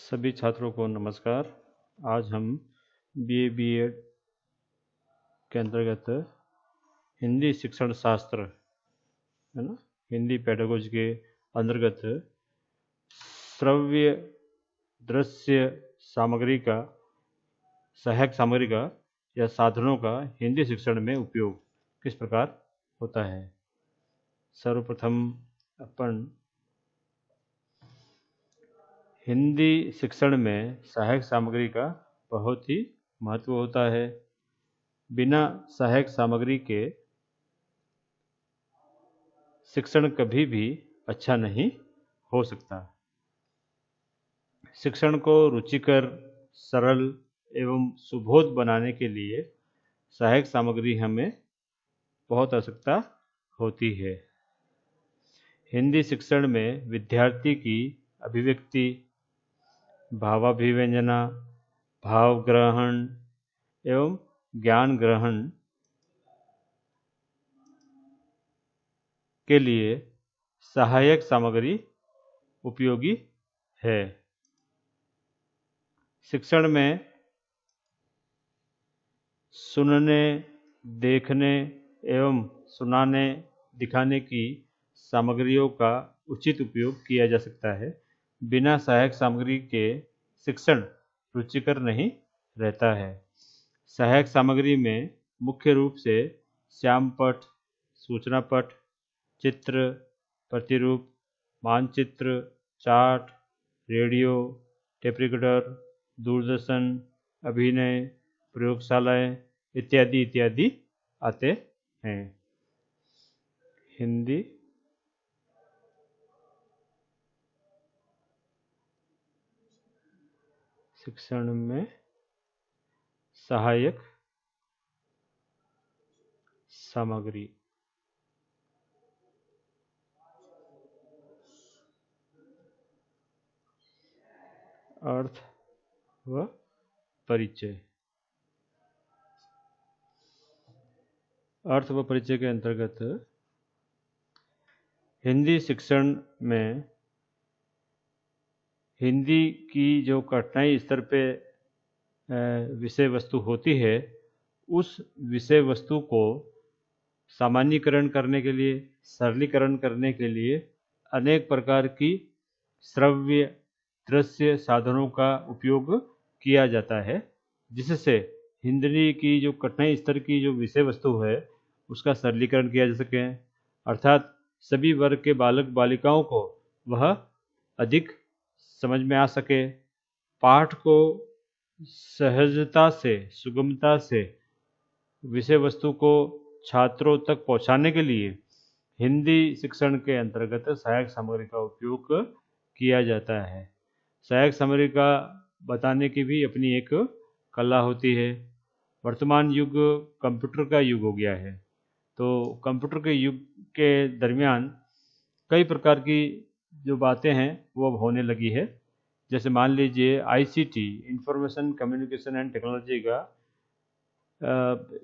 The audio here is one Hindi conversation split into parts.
सभी छात्रों को नमस्कार। आज हम बीए बीएड के अंतर्गत हिंदी शिक्षण शास्त्र है ना, हिंदी पेडागोजी के अंतर्गत श्रव्य दृश्य सामग्री का, सहायक सामग्री का या साधनों का हिंदी शिक्षण में उपयोग किस प्रकार होता है। सर्वप्रथम अपन हिंदी शिक्षण में सहायक सामग्री का बहुत ही महत्व होता है। बिना सहायक सामग्री के शिक्षण कभी भी अच्छा नहीं हो सकता। शिक्षण को रुचिकर, सरल एवं सुबोध बनाने के लिए सहायक सामग्री हमें बहुत आवश्यकता होती है। हिंदी शिक्षण में विद्यार्थी की अभिव्यक्ति, भावाभिव्यंजना, भाव ग्रहण एवं ज्ञान ग्रहण के लिए सहायक सामग्री उपयोगी है। शिक्षण में सुनने, देखने एवं सुनाने, दिखाने की सामग्रियों का उचित उपयोग किया जा सकता है। बिना सहायक सामग्री के शिक्षण रुचिकर नहीं रहता है। सहायक सामग्री में मुख्य रूप से श्यामपट, सूचना पट, चित्र, प्रतिरूप, मानचित्र, chart, radio, tape recorder, Doordarshan, अभिनय, प्रयोगशालाएं इत्यादि इत्यादि आते हैं। हिंदी शिक्षण में सहायक सामग्री। अर्थ व परिचय। अर्थ व परिचय के अंतर्गत हिंदी शिक्षण में हिंदी की जो कठिनाई स्तर पे विषय वस्तु होती है, उस विषय वस्तु को सामान्यीकरण करने के लिए, सरलीकरण करने के लिए अनेक प्रकार की श्रव्य दृश्य साधनों का उपयोग किया जाता है, जिससे हिंदी की जो कठिनाई स्तर की जो विषय वस्तु है उसका सरलीकरण किया जा सके, अर्थात सभी वर्ग के बालक बालिकाओं को वह अधिक समझ में आ सके। पाठ को सहजता से, सुगमता से विषय वस्तु को छात्रों तक पहुंचाने के लिए हिंदी शिक्षण के अंतर्गत सहायक सामग्री का उपयोग किया जाता है। सहायक सामग्री का बताने की भी अपनी एक कला होती है। वर्तमान युग कंप्यूटर का युग हो गया है, तो कंप्यूटर के युग के दरमियान कई प्रकार की जो बातें हैं वो अब होने लगी है। जैसे मान लीजिए ICT, information communication and technology का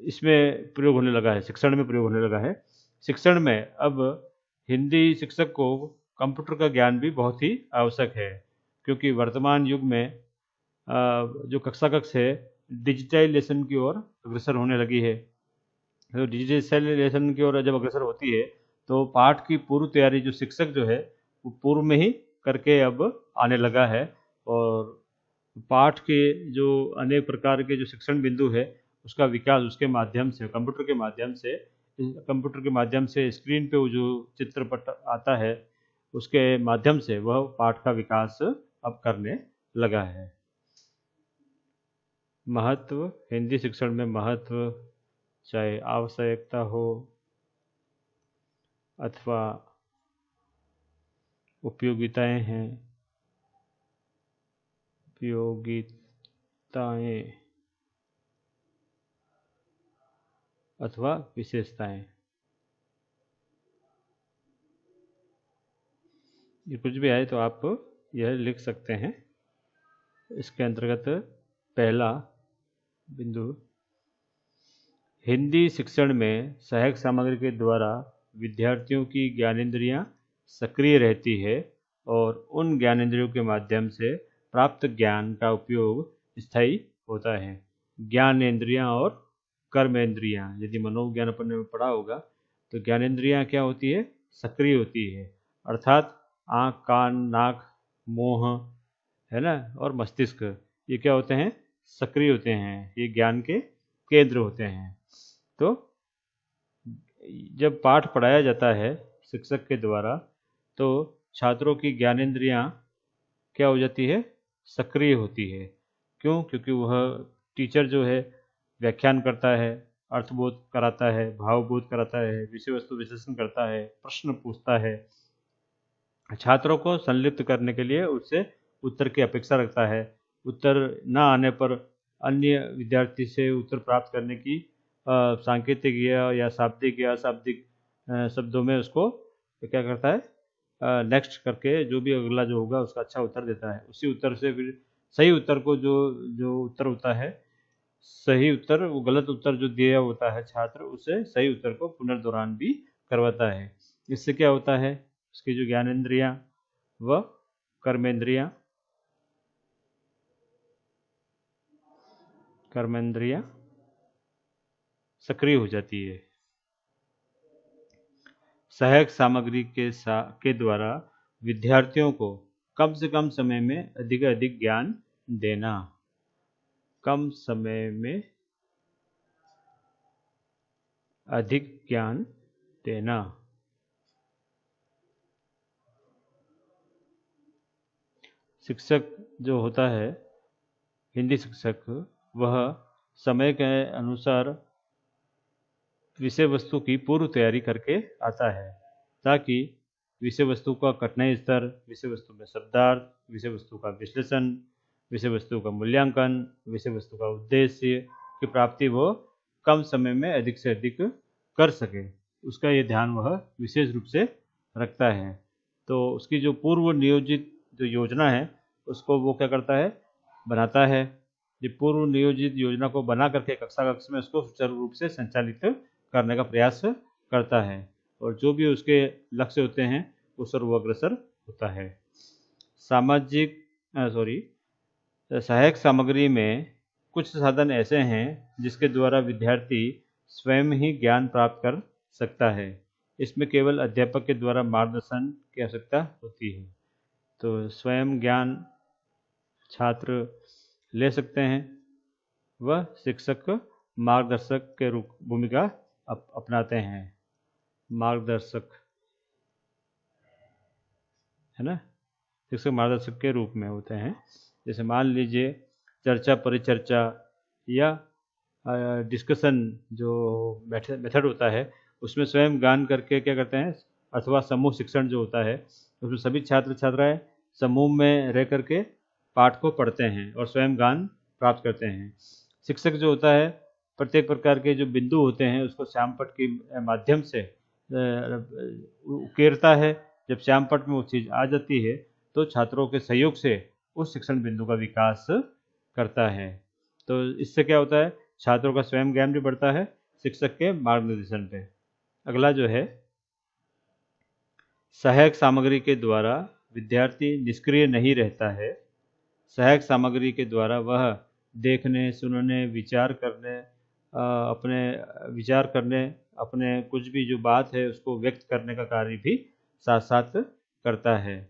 इसमें प्रयोग होने लगा है, शिक्षण में प्रयोग होने लगा है। शिक्षण में अब हिंदी शिक्षक को कंप्यूटर का ज्ञान भी बहुत ही आवश्यक है, क्योंकि वर्तमान युग में जो कक्षा कक्ष है डिजिटलाइजेशन की ओर अग्रसर होने लगी है। तो डिजिटलाइजेशन की ओर जब अग्रसर होती है तो पाठ की पूर्व तैयारी जो शिक्षक जो है वो पूर्व में ही करके अब आने लगा है, और पाठ के जो अनेक प्रकार के जो शिक्षण बिंदु है उसका विकास उसके माध्यम से, कंप्यूटर के माध्यम से स्क्रीन पे वो जो चित्रपट आता है उसके माध्यम से वह पाठ का विकास अब करने लगा है। महत्व, हिंदी शिक्षण में महत्व, चाहे आवश्यकता हो अथवा उपयोगिताएं हैं, अथवा विशेषताएं, ये कुछ भी आए तो आप यह लिख सकते हैं। इसके अंतर्गत पहला बिंदु, हिंदी शिक्षण में सहायक सामग्री के द्वारा विद्यार्थियों की ज्ञानेंद्रियां सक्रिय रहती है और उन ज्ञानेंद्रियों के माध्यम से प्राप्त ज्ञान का उपयोग स्थायी होता है। ज्ञानेंद्रियां और कर्मेंद्रियां, यदि मनोविज्ञान अपन ने पढ़ा होगा तो ज्ञानेंद्रियां क्या होती है, सक्रिय होती है, अर्थात आँख, कान, नाक, मोह, है ना, और मस्तिष्क, ये क्या होते हैं, सक्रिय होते हैं, ये ज्ञान के केंद्र होते हैं। तो जब पाठ पढ़ाया जाता है शिक्षक के द्वारा तो छात्रों की ज्ञानेंद्रियां क्या हो जाती है, सक्रिय होती है। क्यों? क्योंकि वह टीचर जो है व्याख्यान करता है, अर्थबोध कराता है, भावबोध कराता है, विषय वस्तु विश्लेषण करता है, प्रश्न पूछता है, छात्रों को संलिप्त करने के लिए उससे उत्तर की अपेक्षा रखता है। उत्तर न आने पर अन्य विद्यार्थी से उत्तर प्राप्त करने की सांकेतिक या शाब्दिक या अशाब्दिक शब्दों में उसको क्या करता है, नेक्स्ट करके जो भी अगला जो होगा उसका अच्छा उत्तर देता है। उसी उत्तर से फिर सही उत्तर को जो जो उत्तर होता है, सही उत्तर, वो गलत उत्तर जो दिया होता है छात्र, उसे सही उत्तर को पुनर्दोहरान भी करवाता है। इससे क्या होता है, उसकी जो ज्ञानेंद्रियां व कर्मेंद्रियां सक्रिय हो जाती है। सहायक सामग्री के द्वारा विद्यार्थियों को कम से कम समय में अधिक ज्ञान देना। कम समय में अधिक ज्ञान देना। शिक्षक जो होता है, हिंदी शिक्षक, वह समय के अनुसार विषय वस्तु की पूर्व तैयारी करके आता है, ताकि विषय वस्तु का कठिनाई स्तर, विषय वस्तु में शब्दार्थ, विषय वस्तु का विश्लेषण, विषय वस्तु का मूल्यांकन, विषय वस्तु का उद्देश्य की प्राप्ति वो कम समय में अधिक से अधिक कर सके, उसका ये ध्यान वह विशेष रूप से रखता है। तो उसकी जो पूर्व नियोजित जो योजना है उसको वो क्या करता है, बनाता है। ये पूर्व नियोजित योजना को बना करके कक्षा कक्ष में उसको सुचारू रूप से संचालित करने का प्रयास करता है, और जो भी उसके लक्ष्य होते हैं उस पर वो अग्रसर होता है। सहायक सामग्री में कुछ साधन ऐसे हैं जिसके द्वारा विद्यार्थी स्वयं ही ज्ञान प्राप्त कर सकता है। इसमें केवल अध्यापक के द्वारा मार्गदर्शन की आवश्यकता होती है। तो स्वयं ज्ञान छात्र ले सकते हैं, वह शिक्षक मार्गदर्शक के रूप भूमिका अपनाते हैं। मार्गदर्शक, है ना, शिक्षक मार्गदर्शक के रूप में होते हैं। जैसे मान लीजिए चर्चा परिचर्चा या डिस्कशन जो मेथड होता है, उसमें स्वयं गान करके क्या करते हैं, अथवा समूह शिक्षण जो होता है उसमें सभी छात्र छात्राएं समूह में रह करके पाठ को पढ़ते हैं और स्वयं गान प्राप्त करते हैं। शिक्षक जो होता है प्रत्येक प्रकार के जो बिंदु होते हैं उसको श्यामपट्ट के माध्यम से उकेरता है। जब श्यामपट्ट में वो चीज़ आ जाती है तो छात्रों के सहयोग से उस शिक्षण बिंदु का विकास करता है। तो इससे क्या होता है, छात्रों का स्वयं ज्ञान भी बढ़ता है शिक्षक के मार्गदर्शन पे। अगला जो है, सहायक सामग्री के द्वारा विद्यार्थी निष्क्रिय नहीं रहता है। सहायक सामग्री के द्वारा वह देखने, सुनने, विचार करने, अपने कुछ भी जो बात है उसको व्यक्त करने का कार्य भी साथ साथ करता है।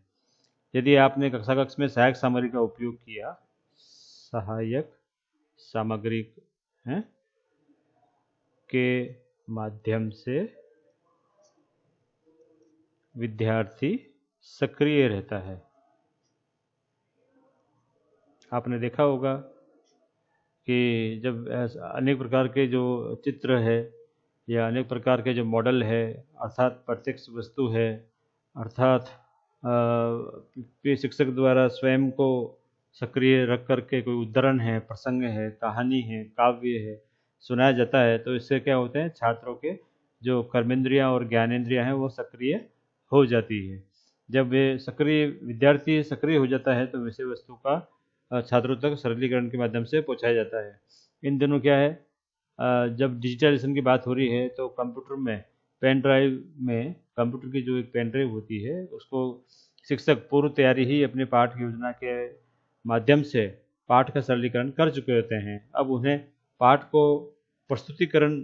यदि आपने कक्षा कक्ष में सहायक सामग्री का उपयोग किया, सहायक सामग्री के माध्यम से विद्यार्थी सक्रिय रहता है। आपने देखा होगा कि जब अनेक प्रकार के जो चित्र है या अनेक प्रकार के जो मॉडल है, अर्थात प्रत्यक्ष वस्तु है, अर्थात शिक्षक द्वारा स्वयं को सक्रिय रख करके कोई उद्धरण है, प्रसंग है, कहानी है, काव्य है, सुनाया जाता है, तो इससे क्या होते हैं, छात्रों के जो कर्मेंद्रियां और ज्ञानेंद्रियां हैं वो सक्रिय हो जाती है। जब विद्यार्थी सक्रिय हो जाता है तो विषय वस्तु का छात्रों तक सरलीकरण के माध्यम से पहुंचाया जाता है। इन दिनों क्या है, जब डिजिटलाइजेशन की बात हो रही है तो कंप्यूटर में पेन ड्राइव में, कंप्यूटर की जो एक पेन ड्राइव होती है उसको शिक्षक पूर्व तैयारी ही अपने पाठ योजना के माध्यम से पाठ का सरलीकरण कर चुके होते हैं। अब उन्हें पाठ को प्रस्तुतिकरण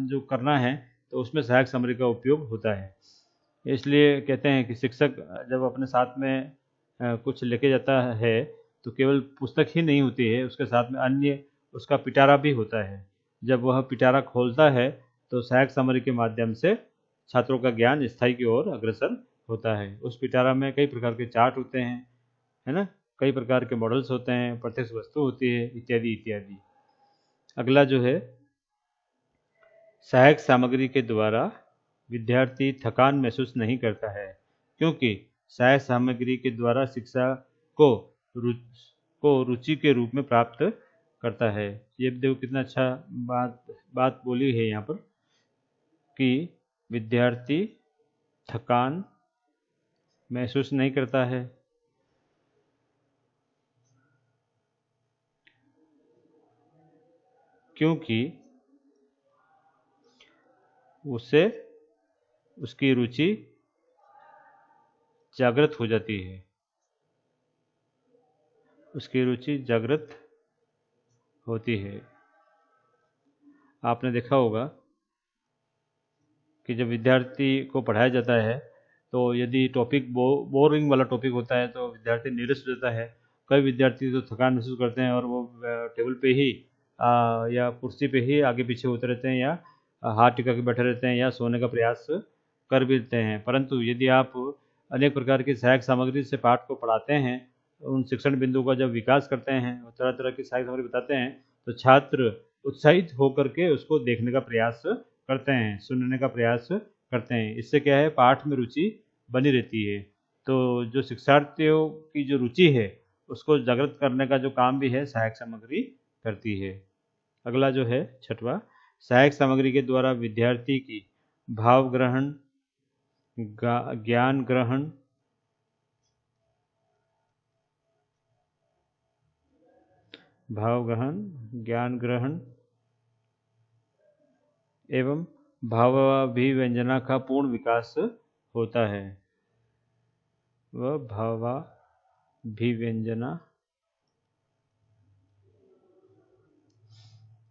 जो करना है तो उसमें सहायक सामग्री का उपयोग होता है। इसलिए कहते हैं कि शिक्षक जब अपने साथ में कुछ लेके जाता है तो केवल पुस्तक ही नहीं होती है, उसके साथ में अन्य उसका पिटारा भी होता है। जब वह पिटारा खोलता है तो सहायक सामग्री के माध्यम से छात्रों का ज्ञान स्थायी की ओर अग्रसर होता है। उस पिटारा में कई प्रकार के चार्ट होते हैं, है ना, कई प्रकार के मॉडल्स होते हैं, प्रत्यक्ष वस्तु होती है, इत्यादि इत्यादि। अगला जो है, सहायक सामग्री के द्वारा विद्यार्थी थकान महसूस नहीं करता है, क्योंकि सहायक सामग्री के द्वारा शिक्षा को रुचि के रूप में प्राप्त करता है। ये देखो कितना अच्छा बात बोली है यहाँ पर कि विद्यार्थी थकान महसूस नहीं करता है, क्योंकि उससे उसकी रुचि जागृत हो जाती है, उसकी रुचि जागृत होती है। आपने देखा होगा कि जब विद्यार्थी को पढ़ाया जाता है तो यदि टॉपिक बोरिंग वाला टॉपिक होता है तो विद्यार्थी नीरस हो जाता है। कई विद्यार्थी तो थकान महसूस करते हैं और वो टेबल पे ही या कुर्सी पे ही आगे पीछे होते रहते हैं, या हाथ टिका के बैठे रहते हैं, या सोने का प्रयास कर भी लेते हैं। परंतु यदि आप अनेक प्रकार की सहायक सामग्री से पाठ को पढ़ाते हैं, उन शिक्षण बिंदुओं का जब विकास करते हैं और तरह तरह की सहायक सामग्री बताते हैं तो छात्र उत्साहित होकर के उसको देखने का प्रयास करते हैं, सुनने का प्रयास करते हैं। इससे क्या है, पाठ में रुचि बनी रहती है। तो जो शिक्षार्थियों की जो रुचि है उसको जागृत करने का जो काम भी है सहायक सामग्री करती है। अगला जो है छठवां, सहायक सामग्री के द्वारा विद्यार्थी की भाव ग्रहण, ज्ञान ग्रहण, ज्ञान ग्रहण एवं भावाभिव्यंजना का पूर्ण विकास होता है। वह भावाभिव्यंजना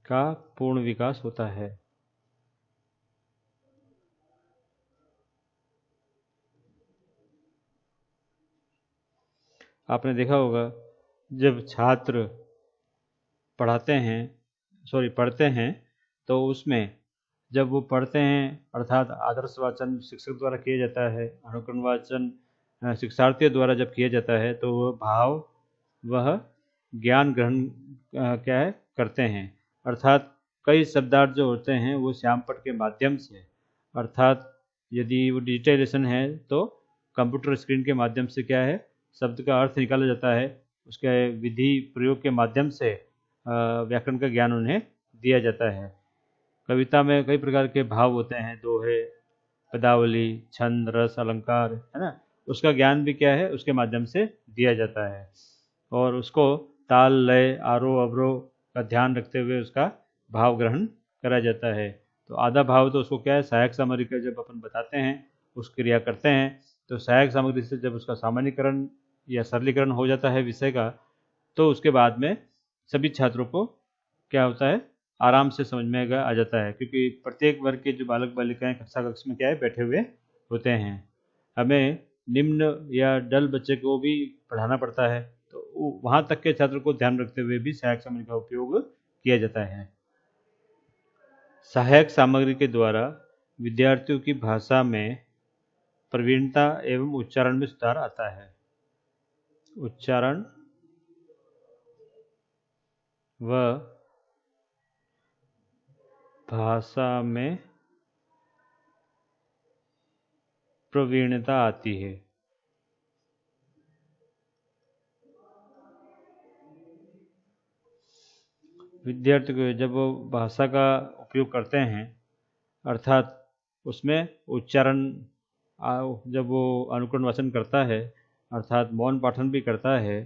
का पूर्ण विकास होता है। आपने देखा होगा जब छात्र पढ़ते हैं तो उसमें जब वो पढ़ते हैं अर्थात आदर्श वाचन शिक्षक द्वारा किया जाता है, अनुकरण वाचन शिक्षार्थियों द्वारा जब किया जाता है तो वह ज्ञान ग्रहण क्या है करते हैं। अर्थात कई शब्दार्थ जो होते हैं वो श्यामपट्ट के माध्यम से, अर्थात यदि वो डिजिटलाइजेशन है तो कंप्यूटर स्क्रीन के माध्यम से क्या है शब्द का अर्थ निकाला जाता है, उसके विधि प्रयोग के माध्यम से व्याकरण का ज्ञान उन्हें दिया जाता है। कविता में कई प्रकार के भाव होते हैं, दोहे, पदावली, छंद, रस, अलंकार, है ना, उसका ज्ञान भी क्या है उसके माध्यम से दिया जाता है। और उसको ताल, लय, आरोह अवरोह का ध्यान रखते हुए उसका भाव ग्रहण करा जाता है। तो आधा भाव तो उसको क्या है सहायक सामग्री का जब अपन बताते हैं उस क्रिया करते हैं तो सहायक सामग्री से जब उसका सामान्यकरण या सरलीकरण हो जाता है विषय का, तो उसके बाद में सभी छात्रों को क्या होता है आराम से समझ में आ जाता है, क्योंकि प्रत्येक वर्ग के जो बालक बालिकाएं कक्षा कक्ष में क्या है बैठे हुए होते हैं। हमें निम्न या डल बच्चे को भी पढ़ाना पड़ता है तो वहाँ तक के छात्र को ध्यान रखते हुए भी सहायक सामग्री का उपयोग किया जाता है। सहायक सामग्री के द्वारा विद्यार्थियों की भाषा में प्रवीणता एवं उच्चारण में सुधार आता है। उच्चारण व भाषा में प्रवीणता आती है। विद्यार्थी को जब वो भाषा का उपयोग करते हैं अर्थात उसमें उच्चारण जब वो अनुकरण वाचन करता है अर्थात मौन पाठन भी करता है,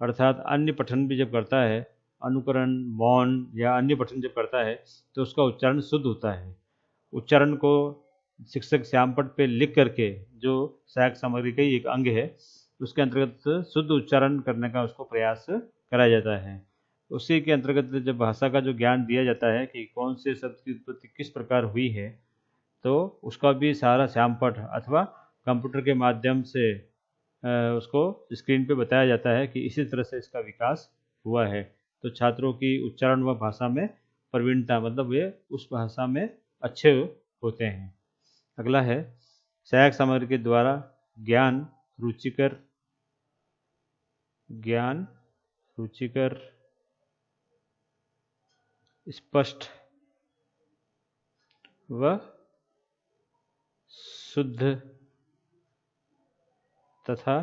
अर्थात अन्य पठन भी जब करता है, अनुकरण, मौन या अन्य पठन जब करता है तो उसका उच्चारण शुद्ध होता है। उच्चारण को शिक्षक श्यामपट्ट पे लिख करके, जो सहायक सामग्री का ही एक अंग है, उसके अंतर्गत शुद्ध उच्चारण करने का उसको प्रयास कराया जाता है। उसी के अंतर्गत जब भाषा का जो ज्ञान दिया जाता है कि कौन से शब्द की उत्पत्ति किस प्रकार हुई है, तो उसका भी सारा श्यामपठ अथवा कंप्यूटर के माध्यम से उसको स्क्रीन पे बताया जाता है कि इसी तरह से इसका विकास हुआ है। तो छात्रों की उच्चारण व भाषा में प्रवीणता, मतलब वे उस भाषा में अच्छे होते हैं। अगला है सहायक सामग्री के द्वारा ज्ञान रुचिकर स्पष्ट व शुद्ध तथा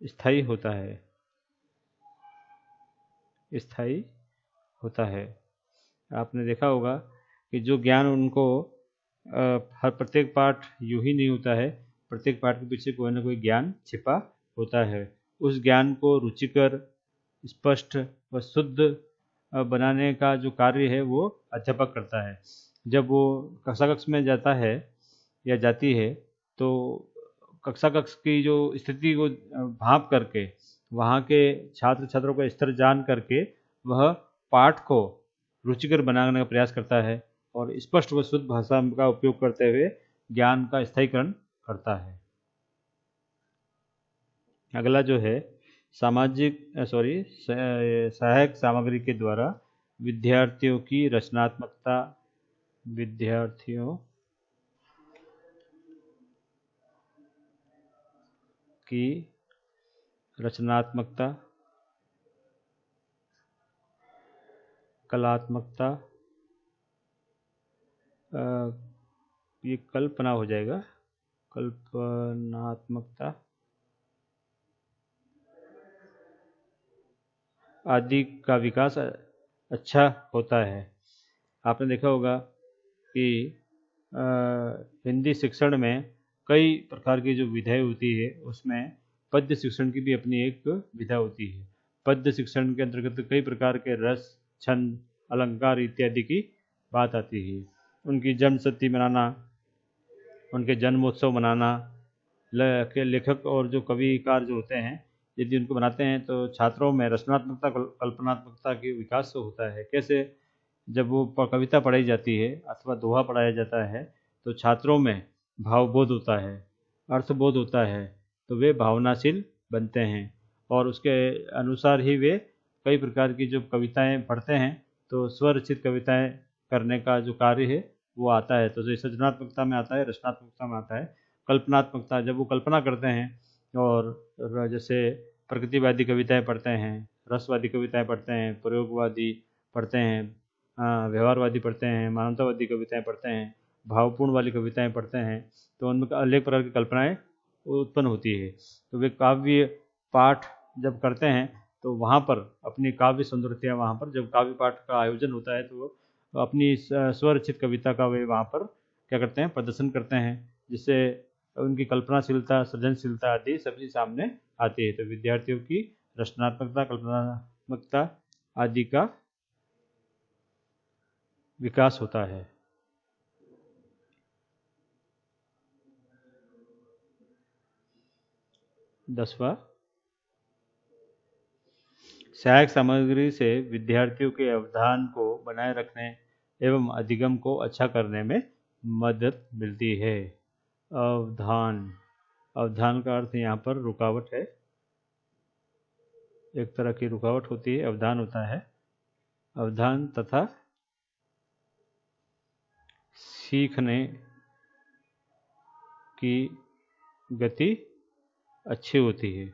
स्थायी होता है। आपने देखा होगा कि जो ज्ञान उनको हर प्रत्येक पाठ यूं ही नहीं होता है, प्रत्येक पाठ के पीछे कोई ना कोई ज्ञान छिपा होता है। उस ज्ञान को रुचिकर, स्पष्ट व शुद्ध बनाने का जो कार्य है वो अध्यापक करता है। जब वो कक्षा कक्ष में जाता है या जाती है, तो कक्षा कक्ष की जो स्थिति को भांप करके, वहाँ के छात्र छात्रों का स्तर जान करके वह पाठ को रुचिकर बनाने का प्रयास करता है और स्पष्ट व शुद्ध भाषा का उपयोग करते हुए ज्ञान का स्थायीकरण करता है। अगला जो है सहायक सामग्री के द्वारा विद्यार्थियों की रचनात्मकता, कलात्मकता, ये कल्पना हो जाएगा, कल्पनात्मकता आदि का विकास अच्छा होता है। आपने देखा होगा कि हिंदी शिक्षण में कई प्रकार की जो विधाएं होती है, उसमें पद्य शिक्षण की भी अपनी एक विधा होती है। पद्य शिक्षण के अंतर्गत कई प्रकार के रस, छंद, अलंकार इत्यादि की बात आती है। उनकी जन्म शती मनाना, उनके जन्मोत्सव मनाना, लेखक और जो कविकार जो होते हैं, यदि उनको बनाते हैं तो छात्रों में रचनात्मकता, कल्पनात्मकता के विकास होता है। कैसे? जब वो कविता पढ़ाई जाती है अथवा दोहा पढ़ाया जाता है, तो छात्रों में भावबोध होता है, अर्थबोध होता है, तो वे भावनाशील बनते हैं और उसके अनुसार ही वे कई प्रकार की जो कविताएं पढ़ते हैं, तो स्वरचित कविताएं करने का जो कार्य है वो आता है। तो जो सृजनात्मकता में आता है, रचनात्मकता में आता है। कल्पनात्मकता, जब वो कल्पना करते हैं और जैसे प्रकृतिवादी कविताएं पढ़ते हैं, रसवादी कविताएं पढ़ते हैं, प्रयोगवादी पढ़ते हैं, व्यवहारवादी पढ़ते हैं, मानवतावादी कविताएं पढ़ते हैं, भावपूर्ण वाली कविताएं पढ़ते हैं, तो उनमें अनेक प्रकार की कल्पनाएं उत्पन्न होती है। तो वे काव्य पाठ जब करते हैं, तो वहाँ पर अपनी काव्य सुंदरता, वहाँ पर जब काव्य पाठ का आयोजन होता है, तो अपनी स्वरचित कविता का वे वहाँ पर क्या करते हैं, प्रदर्शन करते हैं, जिससे उनकी कल्पनाशीलता, सृजनशीलता आदि सभी सामने आती है। तो विद्यार्थियों की रचनात्मकता, कल्पनात्मकता आदि का विकास होता है। दसवां, सहायक सामग्री से विद्यार्थियों के अवधान को बनाए रखने एवं अधिगम को अच्छा करने में मदद मिलती है। अवधान का अर्थ यहाँ पर रुकावट है, एक तरह की रुकावट होती है, अवधान होता है। अवधान तथा सीखने की गति अच्छी होती है।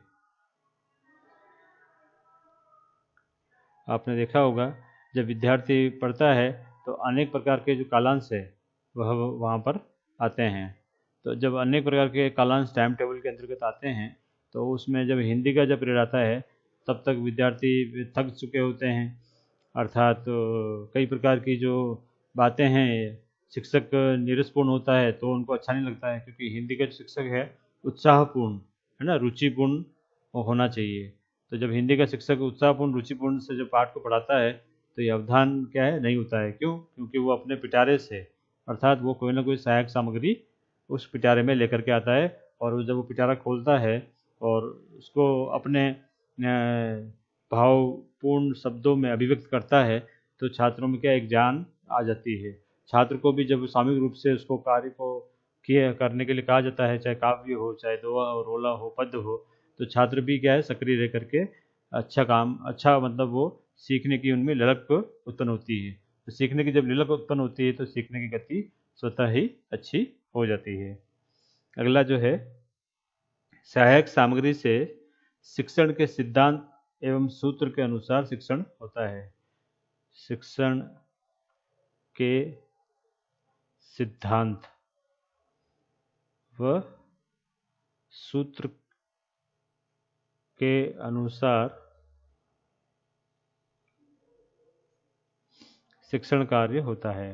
आपने देखा होगा जब विद्यार्थी पढ़ता है तो अनेक प्रकार के जो कालांश है वह वहाँ पर आते हैं। तो जब अनेक प्रकार के कालांश टाइम टेबल के अंतर्गत आते हैं, तो उसमें जब हिंदी का जब पीरियड आता है, तब तक विद्यार्थी थक चुके होते हैं, अर्थात कई प्रकार की जो बातें हैं, शिक्षक नीरसपूर्ण होता है तो उनको अच्छा नहीं लगता है, क्योंकि हिंदी का जो शिक्षक है उत्साहपूर्ण है ना, रुचिपूर्ण होना चाहिए। तो जब हिंदी का शिक्षक उत्साहपूर्ण, रुचिपूर्ण से जो पाठ को पढ़ाता है, तो ये अवधान क्या है, नहीं होता है। क्यों? क्योंकि वो अपने पिटारे से, अर्थात वो कोई ना कोई सहायक सामग्री उस पिटारे में लेकर के आता है, और जब वो पिटारा खोलता है और उसको अपने भावपूर्ण शब्दों में अभिव्यक्त करता है तो छात्रों में क्या एक जान आ जाती है। छात्र को भी जब सामूहिक रूप से उसको कार्य को किए करने के लिए कहा जाता है, चाहे काव्य हो, चाहे दोहा हो, रोला हो, पद्य हो, तो छात्र भी क्या है सक्रिय रह करके अच्छा मतलब वो सीखने की उनमें ललक उत्पन्न होती है। तो सीखने की जब ललक उत्पन्न होती है तो सीखने की गति स्वतः ही अच्छी हो जाती है। अगला जो है, सहायक सामग्री से शिक्षण के सिद्धांत एवं सूत्र के अनुसार शिक्षण होता है। शिक्षण के सिद्धांत व सूत्र के अनुसार शिक्षण कार्य होता है।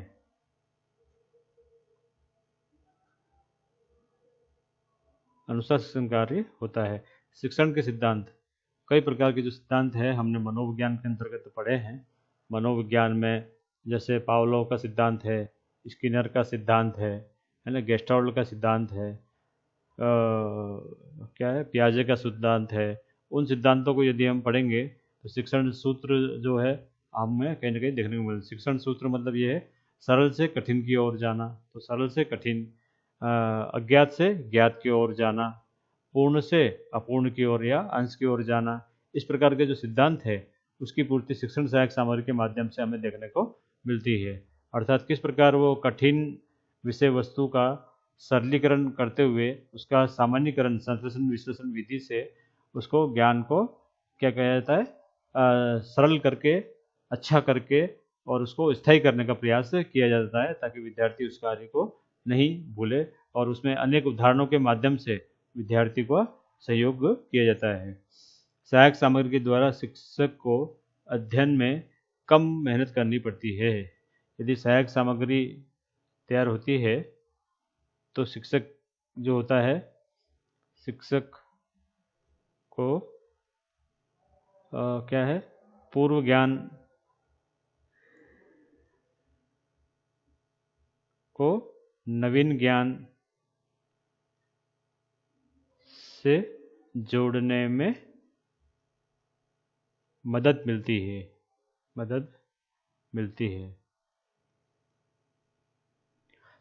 अनुसार शिक्षण कार्य होता है। शिक्षण के सिद्धांत, कई प्रकार के जो सिद्धांत है हमने मनोविज्ञान के अंतर्गत पढ़े हैं। मनोविज्ञान में जैसे पावलोव का सिद्धांत है, स्किनर का सिद्धांत है ना, गेस्टाल्ट का सिद्धांत है, क्या है, पियाजे का सिद्धांत है। उन सिद्धांतों को यदि हम पढ़ेंगे तो शिक्षण सूत्र जो है हमें कहीं ना कहीं देखने को मिलता है। शिक्षण सूत्र मतलब ये है सरल से कठिन की ओर जाना, तो सरल से कठिन, अज्ञात से ज्ञात की ओर जाना, पूर्ण से अपूर्ण की ओर या अंश की ओर जाना। इस प्रकार के जो सिद्धांत है उसकी पूर्ति शिक्षण सहायक सामग्री के माध्यम से हमें देखने को मिलती है। अर्थात किस प्रकार वो कठिन विषय वस्तु का सरलीकरण करते हुए उसका सामान्यकरण संश्लेषण विश्लेषण विधि से उसको ज्ञान को क्या कहा जाता है, सरल करके, अच्छा करके और उसको स्थायी करने का प्रयास किया जाता है ताकि विद्यार्थी उस कार्य को नहीं भूले। और उसमें अनेक उदाहरणों के माध्यम से विद्यार्थी को सहयोग किया जाता है। सहायक सामग्री के द्वारा शिक्षक को अध्ययन में कम मेहनत करनी पड़ती है। यदि सहायक सामग्री तैयार होती है तो शिक्षक जो होता है, शिक्षक को क्या है, पूर्व ज्ञान को नवीन ज्ञान से जोड़ने में मदद मिलती है।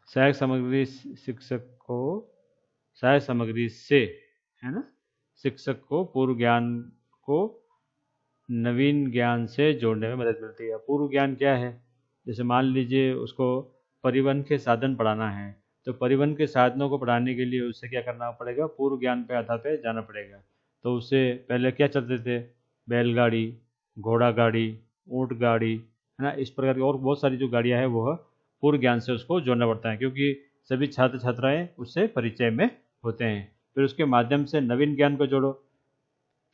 सहायक सामग्री शिक्षक को, सहायक सामग्री से, है ना, शिक्षक को पूर्व ज्ञान को नवीन ज्ञान से जोड़ने में मदद मिलती है। पूर्व ज्ञान क्या है, जैसे मान लीजिए उसको परिवहन के साधन पढ़ाना है, तो परिवहन के साधनों को पढ़ाने के लिए उसे क्या करना पड़ेगा, पूर्व ज्ञान पे आधार पे जाना पड़ेगा। तो उससे पहले क्या चलते थे, बैलगाड़ी, घोड़ा गाड़ी, ऊँट गाड़ी, है ना, इस प्रकार की और बहुत सारी जो गाड़ियाँ हैं वह पूर्व ज्ञान से उसको जोड़ना पड़ता है, क्योंकि सभी छात्र छात्राएँ उससे परिचय में होते हैं। फिर उसके माध्यम से नवीन ज्ञान को जोड़ो।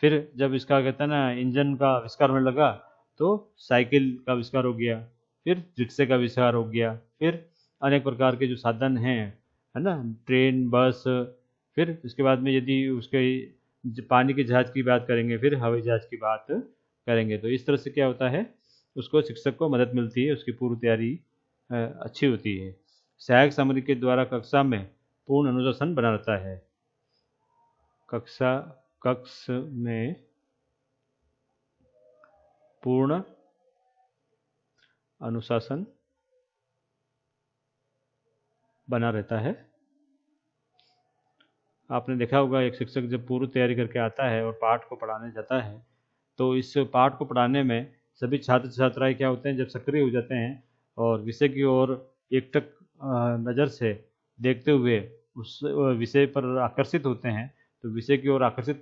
फिर जब इसका कहते हैं ना इंजन का आविष्कार होने लगा तो साइकिल का आविष्कार हो गया, फिर रिक्शे का आविष्कार हो गया, फिर अनेक प्रकार के जो साधन हैं, है ना, ट्रेन, बस, फिर उसके बाद में यदि उसके पानी के जहाज की बात करेंगे, फिर हवाई जहाज की बात करेंगे। तो इस तरह से क्या होता है, उसको शिक्षक को मदद मिलती है, उसकी पूर्व तैयारी अच्छी होती है। सहायक सामग्री के द्वारा कक्षा में पूर्ण अनुशासन बना रहता है। कक्ष में पूर्ण अनुशासन बना रहता है। आपने देखा होगा एक शिक्षक जब पूर्व तैयारी करके आता है और पाठ को पढ़ाने जाता है तो इस पाठ को पढ़ाने में सभी छात्र छात्राएं क्या होते हैं, जब सक्रिय हो जाते हैं और विषय की ओर एकटक नज़र से देखते हुए उस विषय पर आकर्षित होते हैं। तो विषय की ओर आकर्षित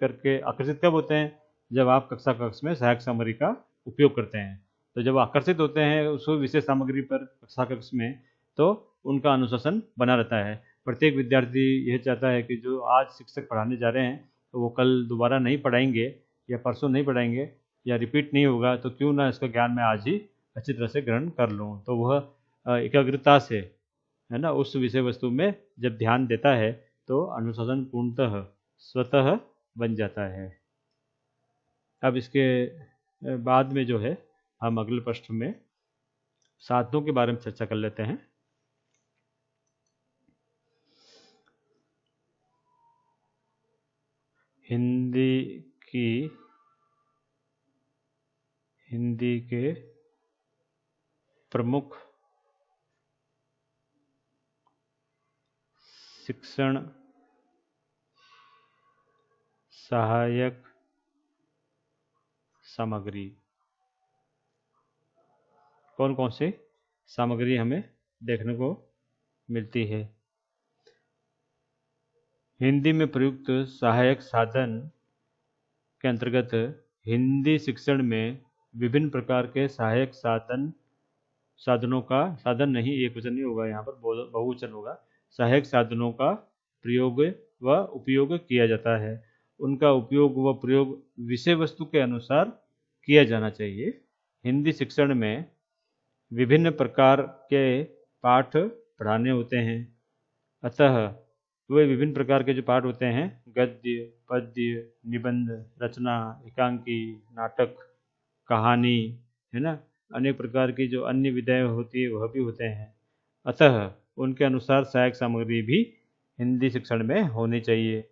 कब होते हैं, जब आप कक्ष में सहायक सामग्री का उपयोग करते हैं। तो जब आकर्षित होते हैं उस विषय सामग्री पर कक्ष में तो उनका अनुशासन बना रहता है। प्रत्येक विद्यार्थी यह चाहता है कि जो आज शिक्षक पढ़ाने जा रहे हैं तो वो कल दोबारा नहीं पढ़ाएंगे या परसों नहीं पढ़ाएंगे या रिपीट नहीं होगा, तो क्यों ना इसका ज्ञान मैं आज ही अच्छी तरह से ग्रहण कर लूँ। तो वह एकाग्रता से, है ना, उस विषय वस्तु में जब ध्यान देता है तो अनुशासन पूर्णतः स्वतः बन जाता है। अब इसके बाद में जो है हम अगले प्रश्न में साधनों के बारे में चर्चा कर लेते हैं। हिंदी के प्रमुख शिक्षण सहायक सामग्री। कौन कौन सी सामग्री हमें देखने को मिलती है? हिंदी में प्रयुक्त सहायक साधन के अंतर्गत हिंदी शिक्षण में विभिन्न प्रकार के सहायक साधनों का, साधन नहीं, एक वचन नहीं होगा, यहाँ पर बहुवचन होगा, सहायक साधनों का प्रयोग व उपयोग किया जाता है। उनका उपयोग व प्रयोग विषय वस्तु के अनुसार किया जाना चाहिए। हिंदी शिक्षण में विभिन्न प्रकार के पाठ पढ़ाने होते हैं, अतः वे विभिन्न प्रकार के जो पाठ होते हैं, गद्य, पद्य, निबंध, रचना, एकांकी, नाटक, कहानी, है ना, अनेक प्रकार की जो अन्य विधाएं होती है वह भी होते हैं। अतः उनके अनुसार सहायक सामग्री भी हिंदी शिक्षण में होनी चाहिए।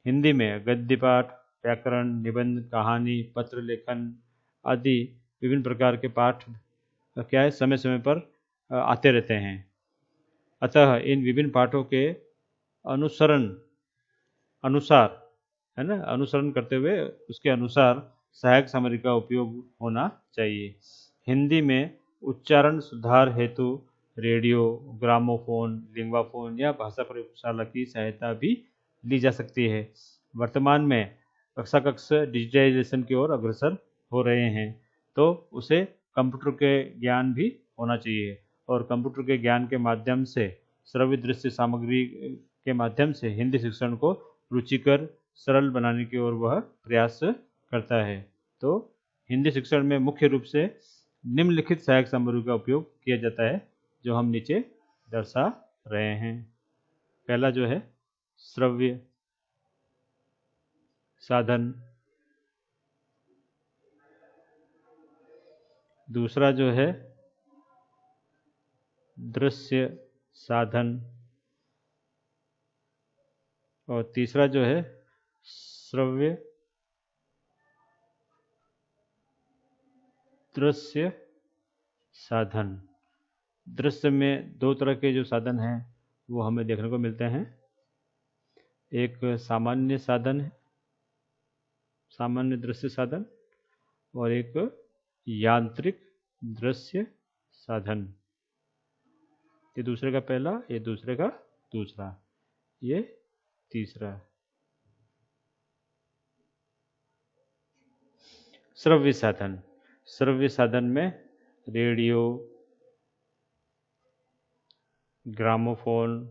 हिंदी में गद्य पाठ, व्याकरण, निबंध, कहानी, पत्र लेखन आदि विभिन्न प्रकार के पाठ क्या है, समय समय पर आते रहते हैं। अतः इन विभिन्न पाठों के अनुसार है ना, अनुसरण करते हुए उसके अनुसार सहायक सामग्री का उपयोग होना चाहिए। हिंदी में उच्चारण सुधार हेतु रेडियो, ग्रामोफोन, लिंग्वाफोन या भाषा प्रयोगशाला की सहायता भी ली जा सकती है। वर्तमान में कक्षा डिजिटाइजेशन की ओर अग्रसर हो रहे हैं, तो उसे कंप्यूटर के ज्ञान भी होना चाहिए और कंप्यूटर के ज्ञान के माध्यम से, श्रव्य दृश्य सामग्री के माध्यम से हिंदी शिक्षण को रुचिकर, सरल बनाने की ओर वह प्रयास करता है। तो हिंदी शिक्षण में मुख्य रूप से निम्नलिखित सहायक सामग्री का उपयोग किया जाता है, जो हम नीचे दर्शा रहे हैं। पहला जो है श्रव्य साधन, दूसरा जो है दृश्य साधन और तीसरा जो है श्रव्य दृश्य साधन। दृश्य में दो तरह के जो साधन हैं वो हमें देखने को मिलते हैं। एक सामान्य साधन है, सामान्य दृश्य साधन, और एक यांत्रिक दृश्य साधन। ये दूसरे का पहला, ये दूसरे का दूसरा, ये तीसरा। श्रव्य साधन, श्रव्य साधन में radio, gramophone,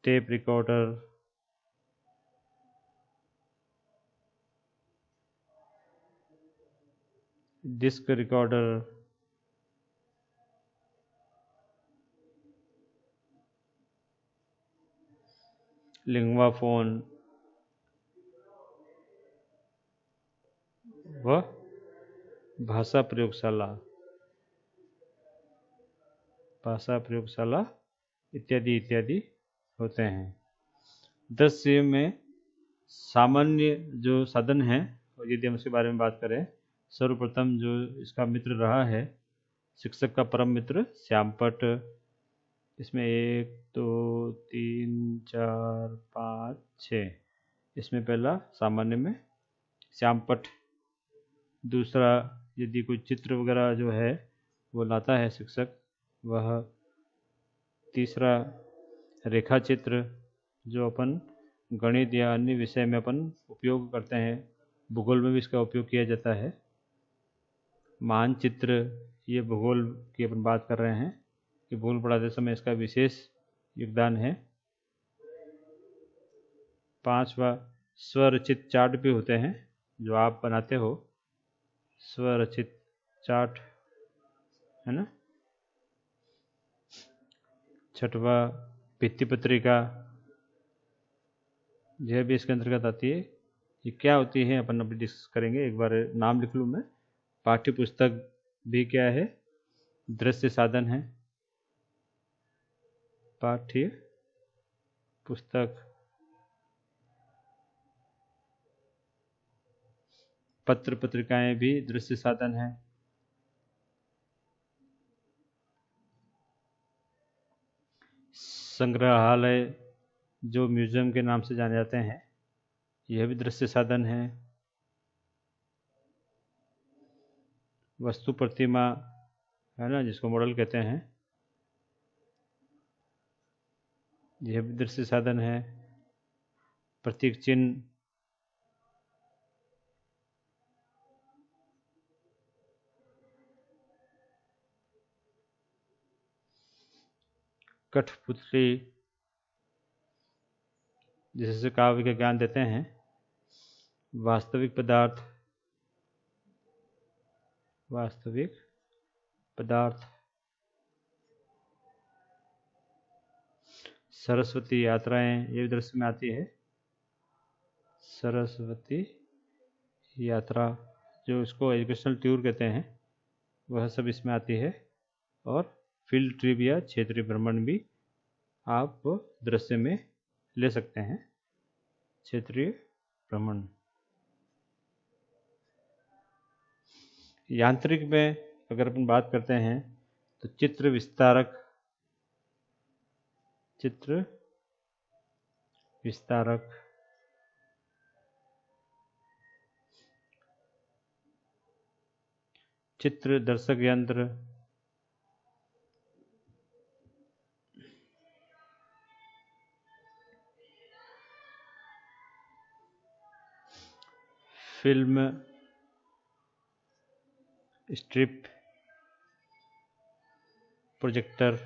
tape recorder, disc recorder, linguaphone व भाषा प्रयोगशाला इत्यादि इत्यादि होते हैं। दृश्य में सामान्य जो साधन है, और यदि हम उसके बारे में बात करें, सर्वप्रथम जो इसका मित्र रहा है, शिक्षक का परम मित्र श्यामपट्ट। इसमें 1 2 3 4 5 6, इसमें पहला सामान्य में श्यामपट्ट। दूसरा, यदि कोई चित्र वगैरह जो है वो लाता है शिक्षक, वह तीसरा रेखा चित्र, जो अपन गणित या अन्य विषय में अपन उपयोग करते हैं, भूगोल में भी इसका उपयोग किया जाता है। मानचित्र, ये भूगोल की अपन बात कर रहे हैं कि भूगोल पढ़ाते समय इसका विशेष योगदान है। पांचवा, स्वरचित चार्ट भी होते हैं जो आप बनाते हो, स्वरचित चार्ट, है ना। छठवा, भित्ति पत्रिका, यह भी इसके अंतर्गत आती है। ये क्या होती है अपन अभी डिस्कस करेंगे, एक बार नाम लिख लूँ मैं। पाठ्य पुस्तक भी क्या है, दृश्य साधन है। पाठ्य पुस्तक, पत्र पत्रिकाएं भी दृश्य साधन हैं। संग्रहालय जो म्यूजियम के नाम से जाने जाते हैं, यह भी दृश्य साधन है। वस्तु प्रतिमा है ना, जिसको मॉडल कहते हैं, यह भी दृश्य साधन है। प्रतीक चिन्ह, कठपुतली जिससे काव्य के ज्ञान देते हैं। वास्तविक पदार्थ, वास्तविक पदार्थ। सरस्वती यात्राएं, ये भी दृश्य में आती है। सरस्वती यात्रा जो इसको एजुकेशनल टूर कहते हैं, वह सब इसमें आती है। और फील्ड ट्रिप या क्षेत्रीय भ्रमण भी आप दृश्य में ले सकते हैं। क्षेत्रीय भ्रमण। यांत्रिक में अगर अपन बात करते हैं तो चित्र विस्तारक, चित्र विस्तारक, चित्र दर्शक यंत्र, फिल्म स्ट्रिप, प्रोजेक्टर,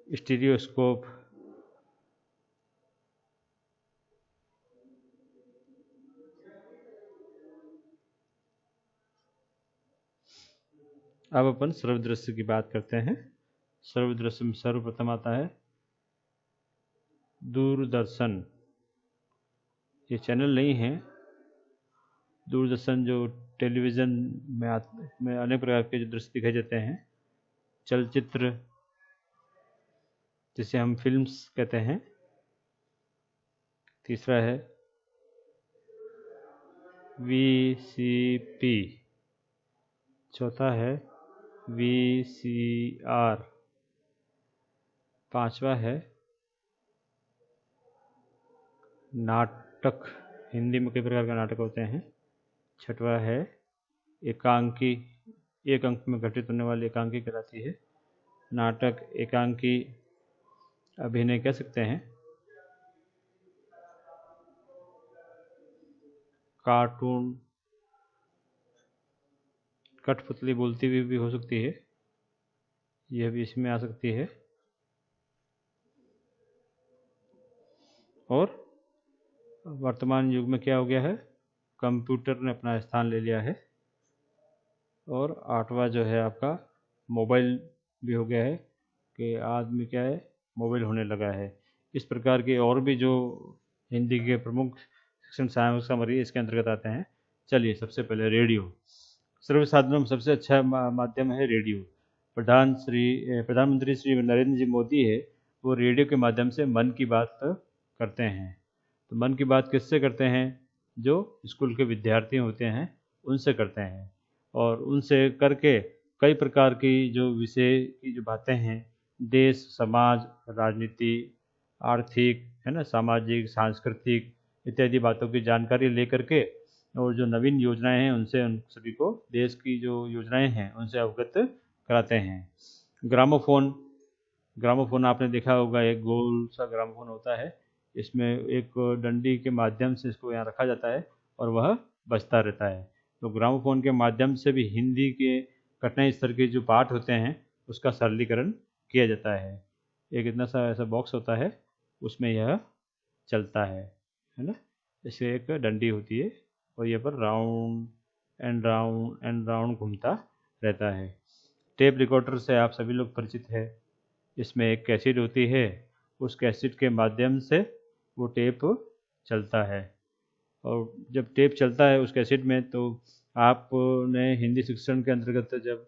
स्टीरियोस्कोप, अब अपन सर्वदृश्य की बात करते हैं। सर्वदृश्य में सर्वप्रथम आता है दूरदर्शन। ये चैनल नहीं है। दूरदर्शन जो टेलीविज़न में अनेक प्रकार के जो दृश्य दिखाई देते हैं। चलचित्र जिसे हम फिल्म्स कहते हैं। तीसरा है VCP। चौथा है VCR। पांचवा है नाटक। हिंदी में कई प्रकार के नाटक होते हैं। छठवा है एकांकी। एक अंक में घटित होने वाली एकांकी कहलाती है। नाटक, एकांकी, अभिनय कह सकते हैं। कार्टून, कठपुतली बोलती हुई भी हो सकती है, यह भी इसमें आ सकती है। और वर्तमान युग में क्या हो गया है, कंप्यूटर ने अपना स्थान ले लिया है। और आठवां जो है आपका मोबाइल भी हो गया है कि आदमी क्या है, मोबाइल होने लगा है। इस प्रकार के और भी जो हिंदी के प्रमुख शिक्षण सहायक सामग्री इसके अंतर्गत आते हैं। चलिए, सबसे पहले रेडियो। सर्व साधनों में सबसे अच्छा माध्यम है रेडियो। प्रधानमंत्री श्री नरेंद्र जी मोदी है, वो रेडियो के माध्यम से मन की बात करते हैं। तो मन की बात किससे करते हैं? जो स्कूल के विद्यार्थी होते हैं उनसे करते हैं। और उनसे करके कई प्रकार की जो विषय की जो बातें हैं, देश, समाज, राजनीति, आर्थिक, है ना, सामाजिक, सांस्कृतिक इत्यादि बातों की जानकारी लेकर के, और जो नवीन योजनाएं हैं उनसे उन सभी को देश की जो योजनाएं हैं उनसे अवगत कराते हैं। ग्रामोफोन। ग्रामोफोन आपने देखा होगा, एक गोल सा ग्रामोफोन होता है। इसमें एक डंडी के माध्यम से इसको यहाँ रखा जाता है और वह बजता रहता है। तो ग्रामोफोन के माध्यम से भी हिंदी के कठिनाई स्तर के जो पाठ होते हैं उसका सरलीकरण किया जाता है। एक इतना सा ऐसा बॉक्स होता है, उसमें यह चलता है ना। इससे एक डंडी होती है और ये पर round and round and round घूमता रहता है। टेप रिकॉर्डर से आप सभी लोग परिचित है। इसमें एक कैसेट होती है, उस कैसेट के माध्यम से वो टेप चलता है। और जब टेप चलता है उस कैसेट में, तो आपने हिंदी शिक्षण के अंतर्गत जब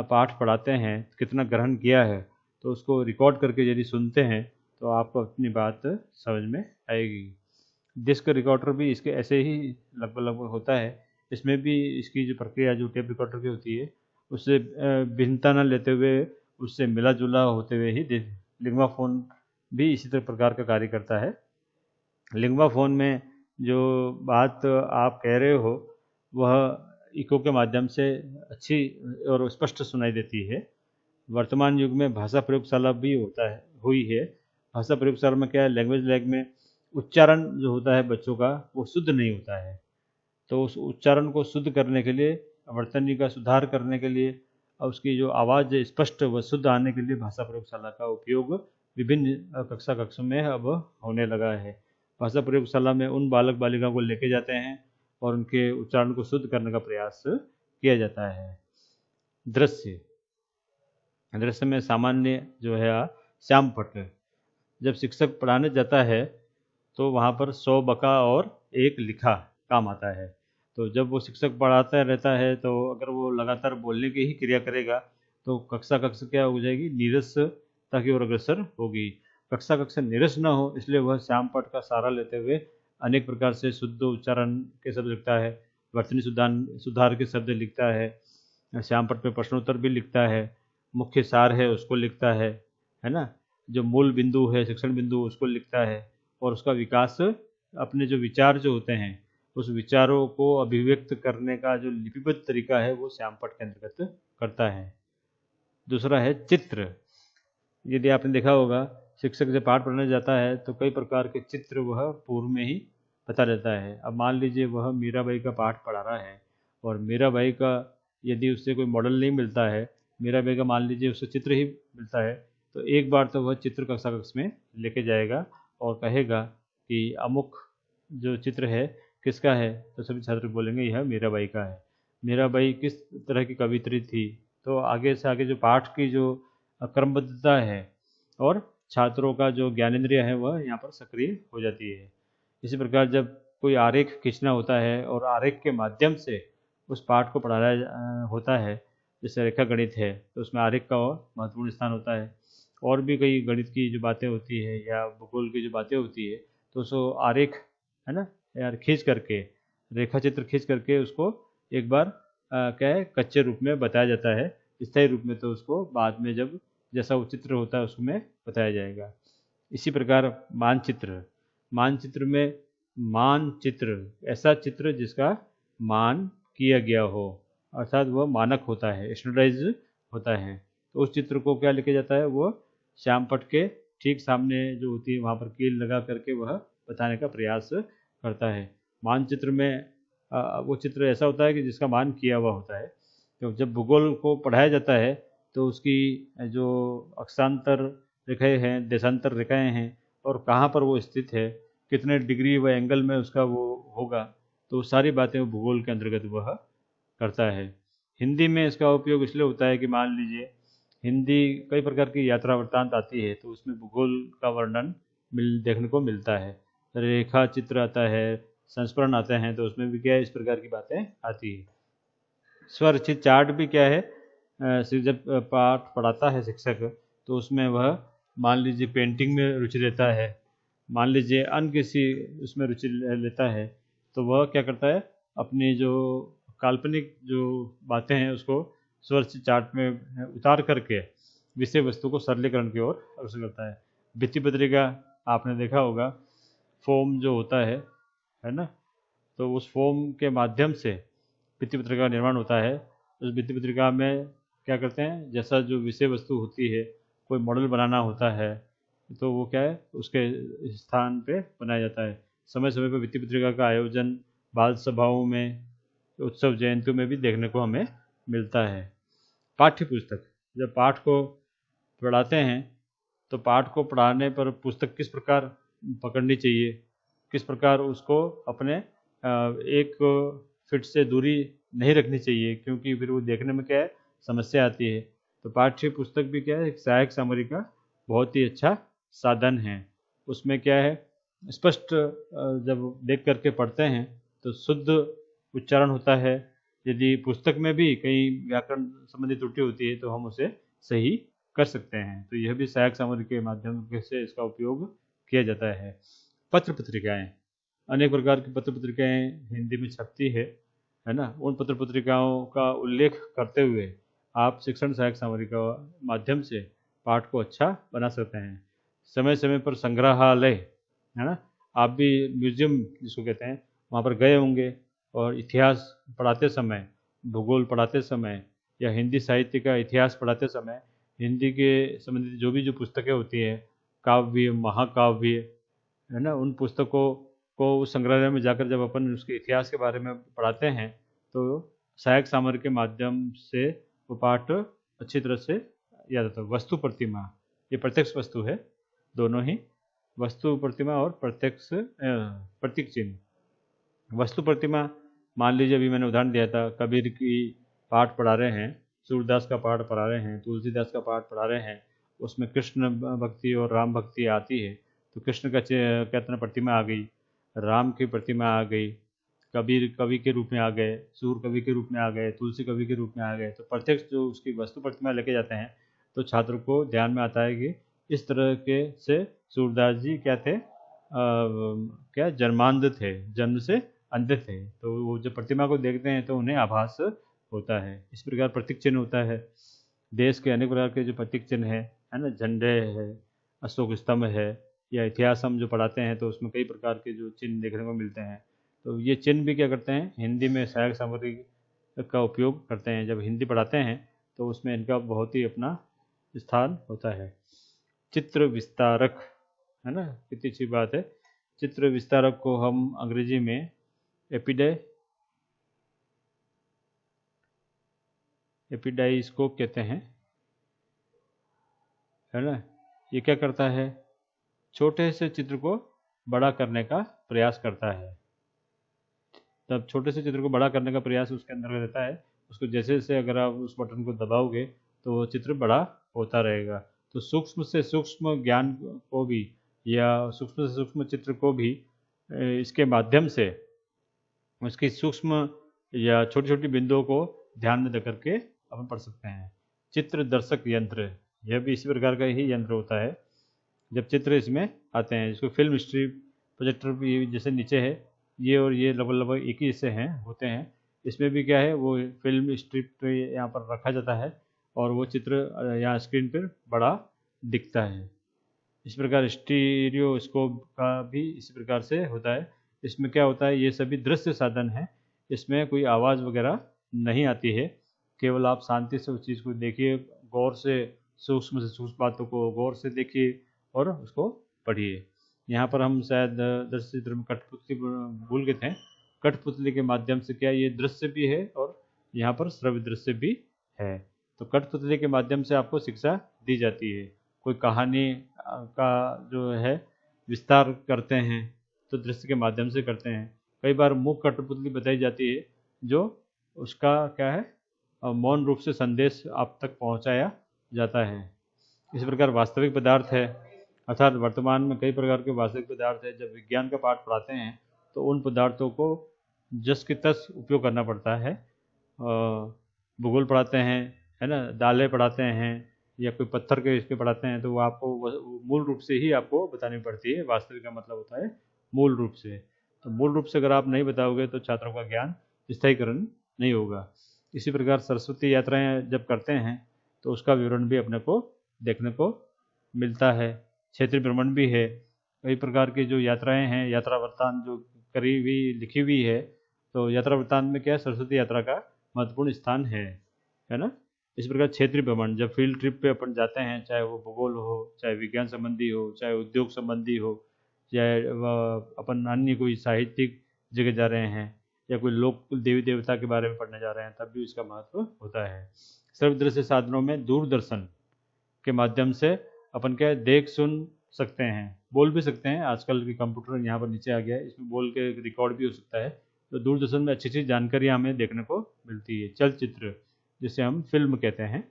पाठ पढ़ाते हैं कितना ग्रहण किया है, तो उसको रिकॉर्ड करके यदि सुनते हैं तो आपको अपनी बात समझ में आएगी। डिस्क रिकॉर्डर भी इसके ऐसे ही लगभग लगभग होता है। इसमें भी इसकी जो प्रक्रिया जो टेप रिकॉर्डर की होती है उससे भिन्नता न लेते हुए, उससे मिला जुला होते हुए ही लिंगवा फोन भी इसी तरह प्रकार का कार्य करता है। लिंगवा फोन में जो बात आप कह रहे हो वह इको के माध्यम से अच्छी और स्पष्ट सुनाई देती है। वर्तमान युग में भाषा प्रयोगशाला भी हुई है। भाषा प्रयोगशाला में क्या है, लैंग्वेज लैब में उच्चारण जो होता है बच्चों का वो शुद्ध नहीं होता है, तो उस उच्चारण को शुद्ध करने के लिए, वर्तनी का सुधार करने के लिए और उसकी जो आवाज़ स्पष्ट व शुद्ध आने के लिए भाषा प्रयोगशाला का उपयोग विभिन्न कक्षों में अब होने लगा है। भाषा प्रयोगशाला में उन बालक बालिकाओं को लेके जाते हैं और उनके उच्चारण को शुद्ध करने का प्रयास किया जाता है। दृश्य में सामान्य जो है श्यामपट्ट, जब शिक्षक पढ़ाने जाता है तो वहाँ पर 100 बका और 1 लिखा काम आता है। तो जब वो शिक्षक पढ़ाता रहता है तो अगर वो लगातार बोलने की ही क्रिया करेगा तो कक्षा क्या हो जाएगी, नीरसता की ओर अग्रसर होगी। कक्षा नीरस न हो इसलिए वह श्यामपट्ट का सहारा लेते हुए अनेक प्रकार से शुद्ध उच्चारण के शब्द लिखता है, वर्तनी सुधार के शब्द लिखता है, श्यामपट्ट में प्रश्नोत्तर भी लिखता है, मुख्य सार है उसको लिखता है ना, जो मूल बिंदु है शिक्षण बिंदु उसको लिखता है, और उसका विकास अपने जो विचार जो होते हैं उस विचारों को अभिव्यक्त करने का जो लिपिबद्ध तरीका है वो श्यामपट्ट के अंतर्गत करता है। दूसरा है चित्र। यदि आपने देखा होगा शिक्षक जब पाठ पढ़ने जाता है तो कई प्रकार के चित्र वह पूर्व में ही बता देता है। अब मान लीजिए वह मीराबाई का पाठ पढ़ा रहा है और मीराबाई का यदि उससे कोई मॉडल नहीं मिलता है, मीराबाई का मान लीजिए उससे चित्र ही मिलता है, तो एक बार तो वह चित्र कक्षा में लेके जाएगा और कहेगा कि अमुक जो चित्र है किसका है, तो सभी छात्र बोलेंगे यह मीराबाई का है। मीराबाई किस तरह की कवित्री थी, तो आगे से आगे जो पाठ की जो क्रमबद्धता है और छात्रों का जो ज्ञानेंद्रिय है वह यहाँ पर सक्रिय हो जाती है। इसी प्रकार जब कोई आरेख खींचना होता है और आरेख के माध्यम से उस पाठ को पढ़ाया होता है, जैसे रेखा गणित है तो उसमें आरेख का महत्वपूर्ण स्थान होता है, और भी कई गणित की जो बातें होती है या भूगोल की जो बातें होती है तो उसको आरेख है ना यार खींच करके, रेखा चित्र खींच करके उसको एक बार क्या है कच्चे रूप में बताया जाता है। स्थायी रूप में तो उसको बाद में जब जैसा वो चित्र होता है उसमें बताया जाएगा। इसी प्रकार मानचित्र में मानचित्र ऐसा चित्र जिसका मान किया गया हो, अर्थात वह मानक होता है, स्टैंडर्डाइज होता है, तो उस चित्र को क्या लिखा जाता है, वो श्यामपट्ट के ठीक सामने जो होती है वहाँ पर कील लगा करके वह बताने का प्रयास करता है। मानचित्र में वो चित्र ऐसा होता है कि जिसका मान किया हुआ होता है। तो जब भूगोल को पढ़ाया जाता है तो उसकी जो अक्षांतर रेखाएं हैं, देशांतर रेखाएं हैं और कहाँ पर वो स्थित है, कितने डिग्री व एंगल में उसका वो होगा, तो सारी बातें वो भूगोल के अंतर्गत वह करता है। हिंदी में इसका उपयोग इसलिए होता है कि मान लीजिए हिंदी कई प्रकार की यात्रा वृत्तांत आती है तो उसमें भूगोल का वर्णन देखने को मिलता है, रेखा चित्र आता है, संस्मरण आते हैं, तो उसमें भी क्या है इस प्रकार की बातें आती है। स्वरचित चार्ट भी क्या है, जब पाठ पढ़ाता है शिक्षक तो उसमें वह मान लीजिए पेंटिंग में रुचि लेता है, मान लीजिए अन्य किसी उसमें रुचि लेता है, तो वह क्या करता है अपनी जो काल्पनिक जो बातें हैं उसको स्वरचित चार्ट में उतार करके विषय वस्तु को सरलीकरण की ओर अग्रसर करता है। भित्ति पत्रिका आपने देखा होगा, फोम जो होता है ना, तो उस फोम के माध्यम से भित्ति पत्रिका का निर्माण होता है। उस भित्ति पत्रिका में क्या करते हैं, जैसा जो विषय वस्तु होती है, कोई मॉडल बनाना होता है तो वो क्या है उसके स्थान पे बनाया जाता है। समय समय पर भित्ति पत्रिका का आयोजन बाल सभाओं में, उत्सव जयंतियों में भी देखने को हमें मिलता है। पाठ्य पुस्तक, जब पाठ को पढ़ाते हैं तो पाठ को पढ़ाने पर पुस्तक किस प्रकार पकड़नी चाहिए, किस प्रकार उसको अपने एक फिट से दूरी नहीं रखनी चाहिए, क्योंकि फिर वो देखने में क्या है समस्या आती है। तो पाठ्य पुस्तक भी क्या है एक सहायक सामग्री का बहुत ही अच्छा साधन है। उसमें क्या है स्पष्ट जब देख करके पढ़ते हैं तो शुद्ध उच्चारण होता है, यदि पुस्तक में भी कहीं व्याकरण संबंधी त्रुटि होती है तो हम उसे सही कर सकते हैं। तो यह भी सहायक सामग्री के माध्यम से इसका उपयोग किया जाता है। पत्र पत्रिकाएं, अनेक प्रकार की पत्र पत्रिकाएं हिंदी में छपती है ना। उन पत्र पत्रिकाओं का उल्लेख करते हुए आप शिक्षण सहायक सामग्री का माध्यम से पाठ को अच्छा बना सकते हैं। समय समय पर संग्रहालय, है ना, आप भी म्यूजियम जिसको कहते हैं वहाँ पर गए होंगे और इतिहास पढ़ाते समय, भूगोल पढ़ाते समय या हिंदी साहित्य का इतिहास पढ़ाते समय हिंदी के संबंधित जो पुस्तकें होती हैं, काव्य, महाकाव्य, है ना, उन पुस्तकों को उस संग्रहालय में जाकर जब अपन उसके इतिहास के बारे में पढ़ाते हैं तो सहायक सामग्री के माध्यम से वो पाठ अच्छी तरह से याद आता है। वस्तु प्रतिमा, ये प्रत्यक्ष वस्तु है, दोनों ही वस्तु प्रतिमा और प्रत्यक्ष प्रतीक चिन्ह। वस्तु प्रतिमा, मान लीजिए अभी मैंने उदाहरण दिया था, कबीर की पाठ पढ़ा रहे हैं, सूरदास का पाठ पढ़ा रहे हैं, तुलसीदास का पाठ पढ़ा रहे हैं, उसमें कृष्ण भक्ति और राम भक्ति आती है तो कृष्ण का कहते हैं प्रतिमा आ गई, राम की प्रतिमा आ गई, कबीर कवि के रूप में आ गए, सूर कवि के रूप में आ गए, तुलसी कवि के रूप में आ गए। तो प्रत्यक्ष जो उसकी वस्तु प्रतिमा लेके जाते हैं तो छात्र को ध्यान में आता है कि इस तरह के से सूरदास जी क्या थे, क्या जन्मांध थे, जन्म से अंध थे। तो वो जब प्रतिमा को देखते हैं तो उन्हें आभास होता है। इस प्रकार प्रतीक चिन्ह होता है। देश के अनेक प्रकार के जो प्रतीक चिन्ह है ना, झंडे है, अशोक स्तंभ है, या इतिहास हम जो पढ़ाते हैं तो उसमें कई प्रकार के जो चिन्ह देखने को मिलते हैं। तो ये चिन्ह भी क्या करते हैं, हिंदी में सहायक सामग्री का उपयोग करते हैं। जब हिंदी पढ़ाते हैं तो उसमें इनका बहुत ही अपना स्थान होता है। चित्र विस्तारक, है ना, कितनी अच्छी बात है। चित्र विस्तारक को हम अंग्रेजी में एपिडाइस्कोप कहते हैं, है ना। ये क्या करता है, छोटे से चित्र को बड़ा करने का प्रयास करता है। तब छोटे से चित्र को बड़ा करने का प्रयास उसके अंदर रहता है। उसको जैसे जैसे अगर आप उस बटन को दबाओगे तो वो चित्र बड़ा होता रहेगा। तो सूक्ष्म से सूक्ष्म ज्ञान को भी या सूक्ष्म से सूक्ष्म चित्र को भी इसके माध्यम से उसकी सूक्ष्म या छोटी छोटी बिंदुओं को ध्यान में रख करके अपन पढ़ सकते हैं। चित्र दर्शक यंत्र, यह भी इसी प्रकार का ही यंत्र होता है। जब चित्र इसमें आते हैं, जिसको फिल्म स्ट्रिप प्रोजेक्टर भी जैसे नीचे है, ये और ये लगभग एक ही जैसे हैं होते हैं। इसमें भी क्या है, वो फिल्म स्ट्रिप यहाँ पर रखा जाता है और वो चित्र यहाँ स्क्रीन पर बड़ा दिखता है। इस प्रकार स्टीरियोस्कोप का भी इसी प्रकार से होता है। इसमें क्या होता है, ये सभी दृश्य साधन हैं, इसमें कोई आवाज़ वगैरह नहीं आती है। केवल आप शांति से उस चीज़ को देखिए, गौर से सूक्ष्म बातों को गौर से देखिए और उसको पढ़िए। यहाँ पर हम शायद दृश्य चित्र में कठपुतली भूल गए थे। कठपुतली के माध्यम से क्या ये दृश्य भी है और यहाँ पर श्रव्य दृश्य भी है। तो कठपुतली के माध्यम से आपको शिक्षा दी जाती है। कोई कहानी का जो है विस्तार करते हैं तो दृश्य के माध्यम से करते हैं। कई बार मुख कठपुतली बताई जाती है जो उसका क्या है, मौन रूप से संदेश आप तक पहुंचाया जाता है। इस प्रकार वास्तविक पदार्थ है, अर्थात वर्तमान में कई प्रकार के वास्तविक पदार्थ है। जब विज्ञान का पाठ पढ़ाते हैं तो उन पदार्थों को जस की तस उपयोग करना पड़ता है। भूगोल पढ़ाते हैं, है ना, दालें पढ़ाते हैं या कोई पत्थर के इसके पढ़ाते हैं तो वो आपको मूल रूप से ही आपको बतानी पड़ती है। वास्तविक का मतलब होता है मूल रूप से। तो मूल रूप से अगर आप नहीं बताओगे तो छात्रों का ज्ञान स्थायीकरण नहीं होगा। इसी प्रकार सरस्वती यात्राएं जब करते हैं तो उसका विवरण भी अपने को देखने को मिलता है। क्षेत्रीय भ्रमण भी है। कई प्रकार की जो यात्राएं हैं, यात्रा वृत्तांत जो करी हुई लिखी हुई है, तो यात्रा वृत्तांत में क्या है, सरस्वती यात्रा का महत्वपूर्ण स्थान है ना। इस प्रकार क्षेत्रीय भ्रमण, जब फील्ड ट्रिप पे अपन जाते हैं, चाहे वो भूगोल हो, चाहे विज्ञान संबंधी हो, चाहे उद्योग संबंधी हो, चाहे अपन अन्य कोई साहित्यिक जगह जा रहे हैं या कोई लोक देवी देवता के बारे में पढ़ने जा रहे हैं, तब भी इसका महत्व होता है। सर्वदृश्य साधनों में दूरदर्शन के माध्यम से अपन क्या देख सुन सकते हैं, बोल भी सकते हैं। आजकल के कंप्यूटर यहाँ पर नीचे आ गया है, इसमें बोल के रिकॉर्ड भी हो सकता है। तो दूरदर्शन में अच्छी अच्छी जानकारियाँ हमें देखने को मिलती है। चलचित्र, जिसे हम फिल्म कहते हैं,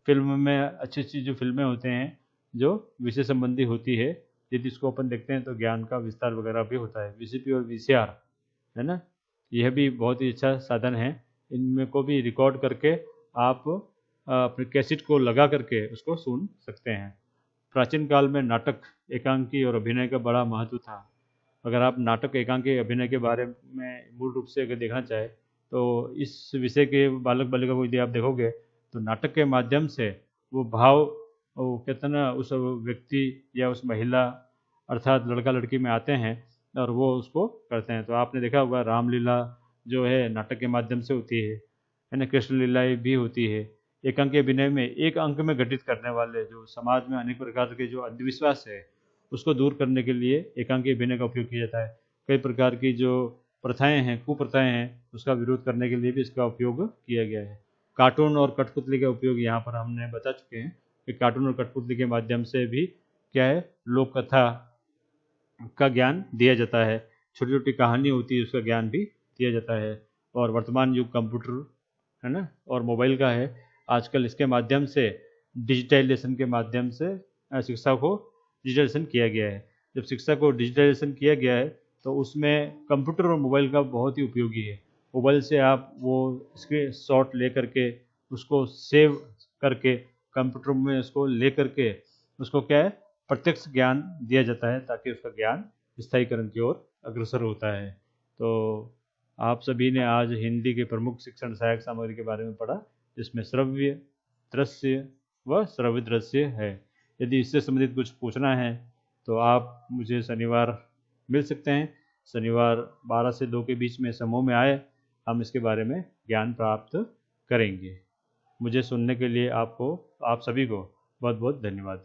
फिल्म में अच्छी अच्छी जो फिल्में होते हैं जो विषय संबंधी होती है, यदि इसको अपन देखते हैं तो ज्ञान का विस्तार वगैरह भी होता है। VCP और VCR, है ना, यह भी बहुत ही अच्छा साधन है इनमें को भी रिकॉर्ड करके आप अपने कैसेट को लगा करके उसको सुन सकते हैं। प्राचीन काल में नाटक, एकांकी और अभिनय का बड़ा महत्व था। अगर आप नाटक, एकांकी, अभिनय के बारे में मूल रूप से अगर देखना चाहे तो इस विषय के बालक बालिका को यदि आप देखोगे तो नाटक के माध्यम से वो भाव, वो कहते हैं ना, उस व्यक्ति या उस महिला अर्थात लड़का लड़की में आते हैं और वो उसको करते हैं। तो आपने देखा होगा रामलीला जो है नाटक के माध्यम से होती है ना, कृष्ण लीलाएँ भी होती है। एकांकी अभिनय में एक अंक में घटित करने वाले जो समाज में अनेक प्रकार के जो अंधविश्वास है उसको दूर करने के लिए एकांकी अभिनय का उपयोग किया जाता है। कई प्रकार की जो प्रथाएं हैं, कुप्रथाएं हैं, उसका विरोध करने के लिए भी इसका उपयोग किया गया है। कार्टून और कठपुतली का उपयोग यहाँ पर हमने बता चुके हैं कि कार्टून और कठपुतली के माध्यम से भी क्या है, लोक कथा का ज्ञान दिया जाता है। छोटी छोटी कहानी होती है, उसका ज्ञान भी दिया जाता है। और वर्तमान युग कंप्यूटर है ना और मोबाइल का है। आजकल इसके माध्यम से डिजिटलाइजेशन के माध्यम से शिक्षा को डिजिटलाइजेशन किया गया है। जब शिक्षा को डिजिटलाइजेशन किया गया है तो उसमें कंप्यूटर और मोबाइल का बहुत ही उपयोगी है। मोबाइल से आप वो स्क्रीन शॉट ले करके उसको सेव करके कंप्यूटर में उसको ले करके उसको क्या है, प्रत्यक्ष ज्ञान दिया जाता है ताकि उसका ज्ञान स्थायीकरण की ओर अग्रसर होता है। तो आप सभी ने आज हिंदी के प्रमुख शिक्षण सहायक सामग्री के बारे में पढ़ा, जिसमें श्रव्य, दृश्य व श्रव्य दृश्य है। यदि इससे संबंधित कुछ पूछना है तो आप मुझे शनिवार मिल सकते हैं। शनिवार 12 से 2 के बीच में समूह में आए, हम इसके बारे में ज्ञान प्राप्त करेंगे। मुझे सुनने के लिए आप सभी को बहुत बहुत धन्यवाद।